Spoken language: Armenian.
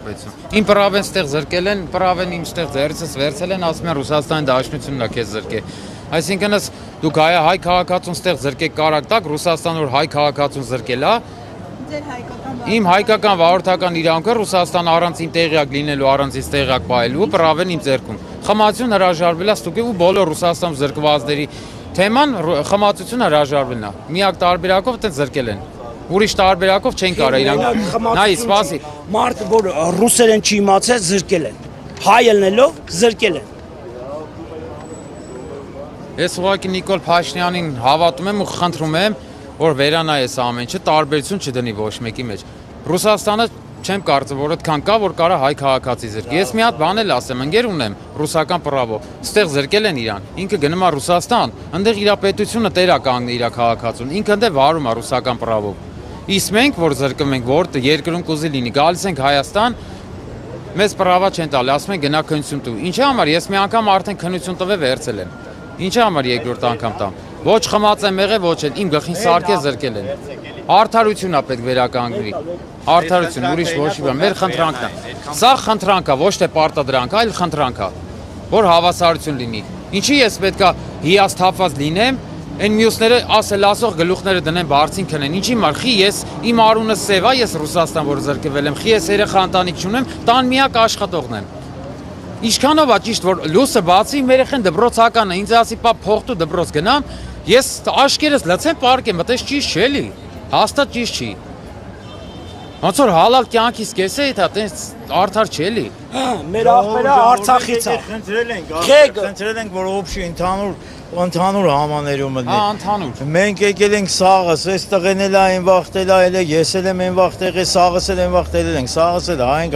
Իմ պրավեն ստեղ զրկել են, պրավեն իմ ստեղ ձերցս վերցել են, ասում են Ռուսաստանի Դաշնությունն է քեզ զրկե։ Այսինքն դուք հայ քաղաքացուն ստեղ զրկեք կարակ տակ, Ռուսաստան որ հայ քաղաքացուն զրկել է, իմ հայկական վարորդական իրավունքը Ռուսաստան առանց իմ տեղյակ լինելու, առանց ինձ տեղյակ պահելու, պրավեն իմ ձեռքում։ Խմացություն հրաժարվել է ստուգել ու բոլոր Ռուսաստան զրկվածների թեման խմացություն հրաժարվելն է։ Միակ տարբերակով այդպես զրկել են։ Ուրիշ տարբերակով չեն կարող իրանք։ Նայ, սպասի։ Մարդ որ ռուսերեն չի իմացել զրկել են։ Հայ ելնելով զրկել են։ Ես ուղղակի Նիկոլ Փաշինյանին հավատում եմ ու խնդրում եմ, որ վերանա այս ամեն ինչը, տարբերություն չդնի ոչ մեկի մեջ։ Ռուսաստանը չեմ կարծում, որ այդքան կա, որ կարա հայ քաղաքացի զրկի։ Ես մի հատ բան էլ ասեմ, ընկեր ունեմ ռուսական պրավով։ Ստեղ զրկել են իրան։ Ինքը գնում է Ռուսաստան, այնտեղ իր պետությունը տերա կանգնի իր քաղաքացուն։ Ինքը այնտեղ վարում է ռուսական պրավով։ Իսկ մենք որ զրկում ենք, որ երկրում կուզի լինի, գալիս ենք Հայաստան, մեզ պրավա չեն տալի, ասում են գնա քննություն տու։ Ինչի համար ես մի անգամ արդեն քննություն տվել վերցել եմ։ Ինչի համար երկրորդ անգամ տամ։ Ոչ խմած եմ եղել, ոչ էլ իմ գլխին սարքե զրկել են։ Արդարություն է պետք վերականգնվի։ Արդարություն, ուրիշ ոչ մի բան, մեր խնդրանքն է։ Սա խնդրանք է, ոչ թե պարտադրանք, այլ խնդրանք է, որ հավասարություն լինի։ Ինչի ես պետքա հիասթափված լինեմ, այն մյուսները ասել ասող գլուխները դնեն բարձին քնեն։ Ինչի համար խի ես իմ արունը սև է, ես Ռուսաստան որ զրկվել եմ, խի ես երեխա ընտանիք չունեմ, տան միակ աշխատողն եմ։ Ինչքանով է ճիշտ որ լույսը բացի իմ երեխան դպրոցական է, ինձ ասի պա փոխտու դպրոց գնամ, ես աշկերս լցեմ պարկեմ, այդպես ճիշտ չէ էլի։ Հաստատ ճիշտ չի։ Ոնց որ հալալ կյանքից կեսե դա տես արդար չէ էլի։ Մեր աղբերը Արցախից է։ Խնդրել ենք որ օբշի ընդհանուր համաներումը լինի։ Հա, ընդհանուր։ Մենք եկել ենք սաղս, այս տղեն էլ այն վախտել է, ես էլ եմ այն վախտել, սաղս էլ այն վախտել ենք, սաղս էլ այն